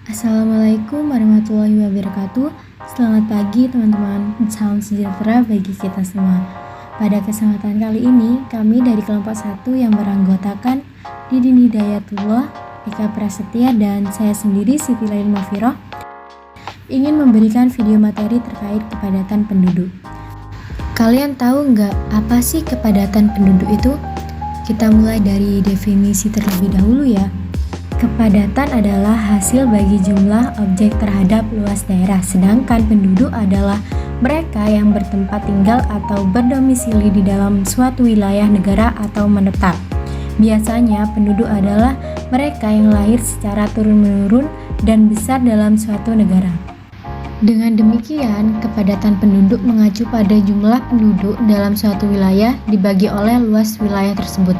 Assalamualaikum warahmatullahi wabarakatuh. Selamat pagi teman-teman. Salam sejahtera bagi kita semua. Pada kesempatan kali ini, kami dari kelompok 1 yang beranggotakan Didin Hidayatullah, Eka Prasetya, dan saya sendiri Siti Lail Mafiroh ingin memberikan video materi terkait kepadatan penduduk. Kalian tahu nggak apa sih kepadatan penduduk itu? Kita mulai dari definisi terlebih dahulu ya. Kepadatan adalah hasil bagi jumlah objek terhadap luas daerah, sedangkan penduduk adalah mereka yang bertempat tinggal atau berdomisili di dalam suatu wilayah negara atau menetap. Biasanya penduduk adalah mereka yang lahir secara turun-menurun dan besar dalam suatu negara. Dengan demikian, kepadatan penduduk mengacu pada jumlah penduduk dalam suatu wilayah dibagi oleh luas wilayah tersebut.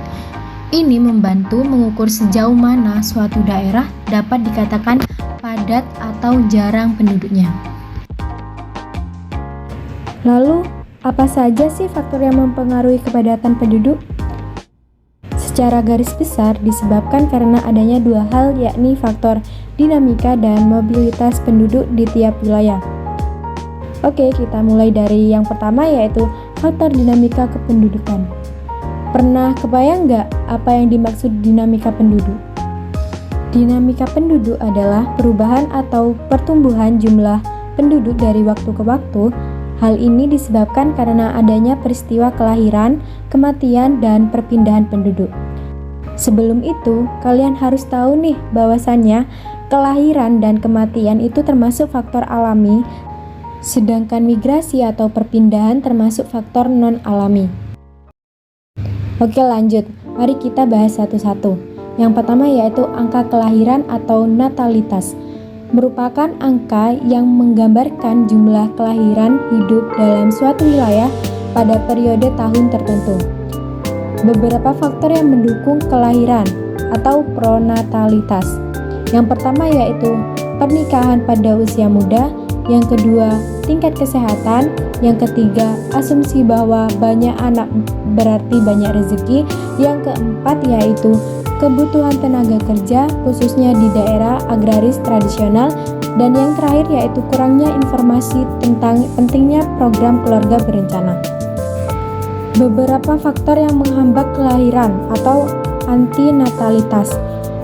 Ini membantu mengukur sejauh mana suatu daerah dapat dikatakan padat atau jarang penduduknya. Lalu, apa saja sih faktor yang mempengaruhi kepadatan penduduk? Secara garis besar disebabkan karena adanya dua hal, yakni faktor dinamika dan mobilitas penduduk di tiap wilayah. Oke, kita mulai dari yang pertama, yaitu faktor dinamika kependudukan. Pernah kebayang nggak apa yang dimaksud dinamika penduduk? Dinamika penduduk adalah perubahan atau pertumbuhan jumlah penduduk dari waktu ke waktu. Hal ini disebabkan karena adanya peristiwa kelahiran, kematian, dan perpindahan penduduk. Sebelum itu, kalian harus tahu nih bahwasannya kelahiran dan kematian itu termasuk faktor alami, sedangkan migrasi atau perpindahan termasuk faktor non-alami. Oke, lanjut. Mari kita bahas satu-satu. Yang pertama yaitu angka kelahiran atau natalitas. Merupakan angka yang menggambarkan jumlah kelahiran hidup dalam suatu wilayah pada periode tahun tertentu. Beberapa faktor yang mendukung kelahiran atau pronatalitas. Yang pertama yaitu pernikahan pada usia muda, yang kedua tingkat kesehatan, yang ketiga asumsi bahwa banyak anak berarti banyak rezeki, yang keempat yaitu kebutuhan tenaga kerja khususnya di daerah agraris tradisional, dan yang terakhir yaitu kurangnya informasi tentang pentingnya program keluarga berencana. Beberapa faktor yang menghambat kelahiran atau antinatalitas.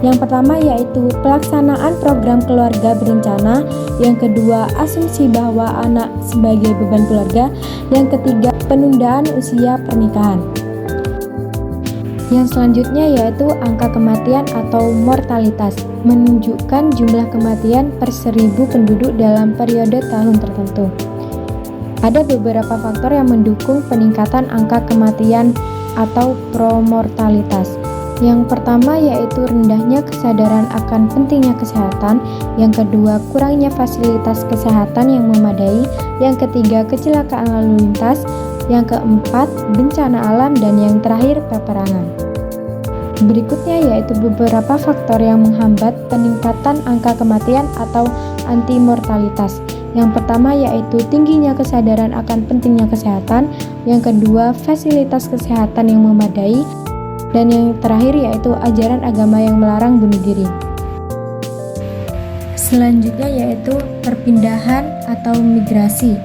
Yang pertama yaitu pelaksanaan program keluarga berencana, yang kedua asumsi bahwa anak sebagai beban keluarga, yang ketiga penundaan usia pernikahan. Yang selanjutnya yaitu angka kematian atau mortalitas, menunjukkan jumlah kematian per 1000 penduduk dalam periode tahun tertentu. Ada beberapa faktor yang mendukung peningkatan angka kematian atau promortalitas. Yang pertama yaitu rendahnya kesadaran akan pentingnya kesehatan, yang kedua kurangnya fasilitas kesehatan yang memadai, yang ketiga kecelakaan lalu lintas, yang keempat bencana alam, dan yang terakhir peperangan. Berikutnya yaitu beberapa faktor yang menghambat peningkatan angka kematian atau antimortalitas. Yang pertama yaitu tingginya kesadaran akan pentingnya kesehatan, yang kedua fasilitas kesehatan yang memadai, dan yang terakhir yaitu ajaran agama yang melarang bunuh diri. Selanjutnya yaitu perpindahan atau migrasi.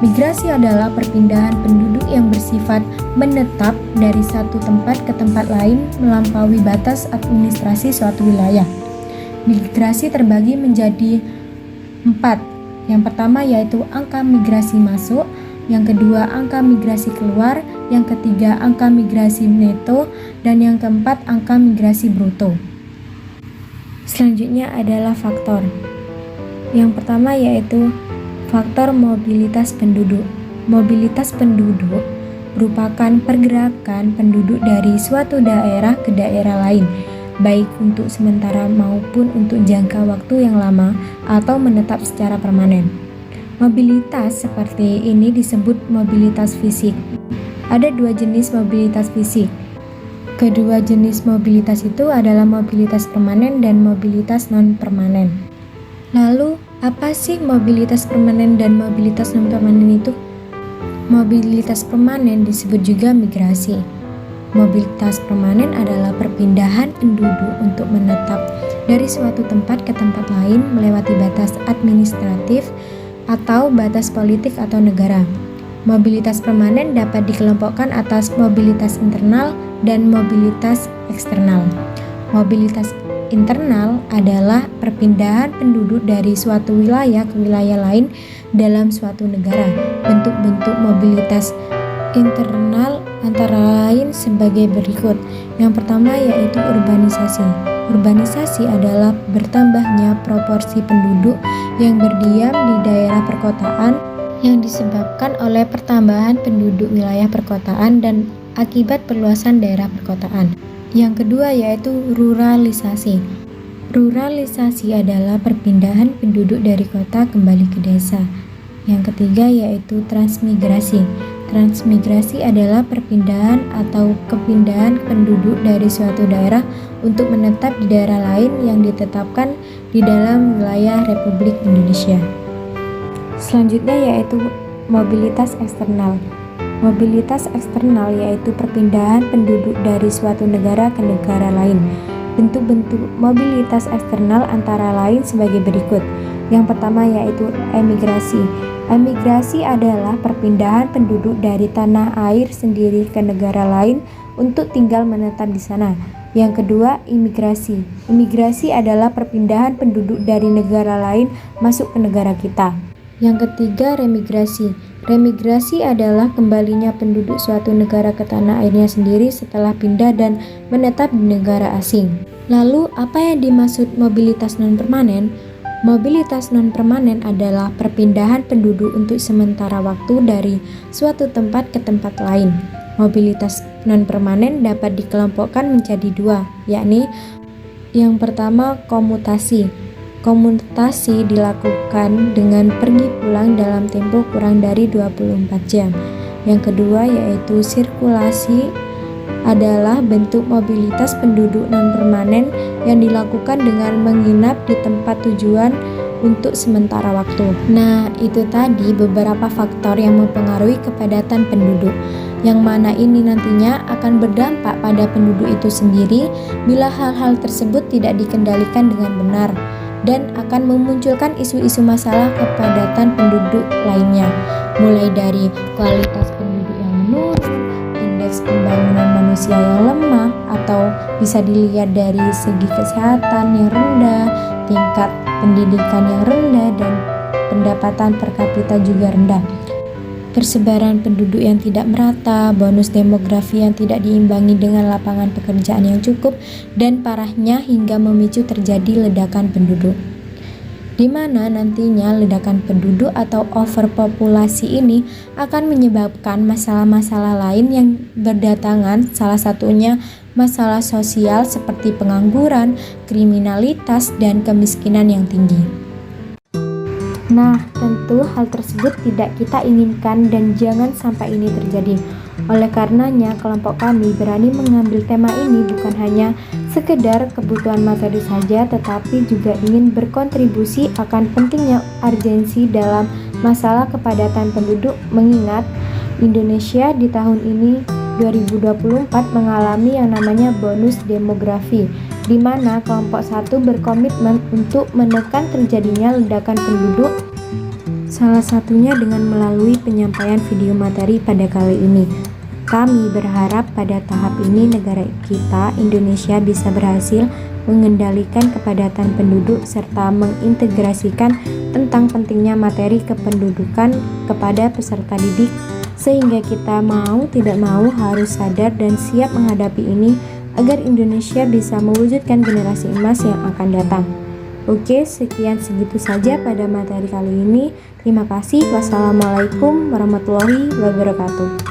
Migrasi adalah perpindahan penduduk yang bersifat menetap dari satu tempat ke tempat lain melampaui batas administrasi suatu wilayah. Migrasi terbagi menjadi 4. Yang pertama yaitu angka migrasi masuk, yang kedua angka migrasi keluar, yang ketiga angka migrasi neto, dan yang keempat angka migrasi bruto. Selanjutnya adalah faktor. Yang pertama yaitu faktor mobilitas penduduk. Mobilitas penduduk merupakan pergerakan penduduk dari suatu daerah ke daerah lain, baik untuk sementara maupun untuk jangka waktu yang lama atau menetap secara permanen. Mobilitas seperti ini disebut mobilitas fisik. Ada dua jenis mobilitas fisik. Kedua jenis mobilitas itu adalah mobilitas permanen dan mobilitas non-permanen. Lalu, apa sih mobilitas permanen dan mobilitas non-permanen itu? Mobilitas permanen disebut juga migrasi. Mobilitas permanen adalah perpindahan penduduk untuk menetap dari suatu tempat ke tempat lain melewati batas administratif atau batas politik atau negara. Mobilitas permanen dapat dikelompokkan atas mobilitas internal dan mobilitas eksternal. Mobilitas internal adalah perpindahan penduduk dari suatu wilayah ke wilayah lain dalam suatu negara. Bentuk-bentuk mobilitas internal antara lain sebagai berikut. Yang pertama yaitu urbanisasi. Urbanisasi adalah bertambahnya proporsi penduduk yang berdiam di daerah perkotaan yang disebabkan oleh pertambahan penduduk wilayah perkotaan dan akibat perluasan daerah perkotaan. Yang kedua yaitu ruralisasi. Ruralisasi adalah perpindahan penduduk dari kota kembali ke desa. Yang ketiga yaitu transmigrasi. Transmigrasi adalah perpindahan atau kepindahan penduduk dari suatu daerah untuk menetap di daerah lain yang ditetapkan di dalam wilayah Republik Indonesia. Selanjutnya yaitu mobilitas eksternal. Mobilitas eksternal yaitu perpindahan penduduk dari suatu negara ke negara lain. Bentuk-bentuk mobilitas eksternal antara lain sebagai berikut. Yang pertama yaitu emigrasi. Emigrasi adalah perpindahan penduduk dari tanah air sendiri ke negara lain untuk tinggal menetap di sana. Yang kedua, imigrasi. Imigrasi adalah perpindahan penduduk dari negara lain masuk ke negara kita. Yang ketiga, remigrasi. Remigrasi adalah kembalinya penduduk suatu negara ke tanah airnya sendiri setelah pindah dan menetap di negara asing. Lalu, apa yang dimaksud mobilitas non-permanen? Mobilitas non-permanen adalah perpindahan penduduk untuk sementara waktu dari suatu tempat ke tempat lain. Mobilitas non-permanen dapat dikelompokkan menjadi dua, yakni yang pertama komutasi. Komutasi dilakukan dengan pergi pulang dalam tempo kurang dari 24 jam. Yang kedua yaitu sirkulasi adalah bentuk mobilitas penduduk non-permanen yang dilakukan dengan menginap di tempat tujuan untuk sementara waktu. Nah, itu tadi beberapa faktor yang mempengaruhi kepadatan penduduk, yang mana ini nantinya akan berdampak pada penduduk itu sendiri bila hal-hal tersebut tidak dikendalikan dengan benar dan akan memunculkan isu-isu masalah kepadatan penduduk lainnya, mulai dari kualitas penduduk yang menurun, indeks pembangunan manusia yang lemah, atau bisa dilihat dari segi kesehatan yang rendah, tingkat pendidikan yang rendah, dan pendapatan per kapita juga rendah. Persebaran penduduk yang tidak merata, bonus demografi yang tidak diimbangi dengan lapangan pekerjaan yang cukup, dan parahnya hingga memicu terjadi ledakan penduduk. Di mana nantinya ledakan penduduk atau overpopulasi ini akan menyebabkan masalah-masalah lain yang berdatangan, salah satunya masalah sosial seperti pengangguran, kriminalitas, dan kemiskinan yang tinggi. Nah, tentu hal tersebut tidak kita inginkan dan jangan sampai ini terjadi. Oleh karenanya, kelompok kami berani mengambil tema ini bukan hanya sekedar kebutuhan materi saja, tetapi juga ingin berkontribusi akan pentingnya urgensi dalam masalah kepadatan penduduk, mengingat Indonesia di tahun ini 2024 mengalami yang namanya bonus demografi, di mana kelompok 1 berkomitmen untuk menekan terjadinya ledakan penduduk, salah satunya dengan melalui penyampaian video materi pada kali ini. Kami berharap pada tahap ini negara kita, Indonesia, bisa berhasil mengendalikan kepadatan penduduk serta mengintegrasikan tentang pentingnya materi kependudukan kepada peserta didik, sehingga kita mau tidak mau harus sadar dan siap menghadapi ini agar Indonesia bisa mewujudkan generasi emas yang akan datang. Oke, sekian segitu saja pada materi kali ini. Terima kasih. Wassalamualaikum warahmatullahi wabarakatuh.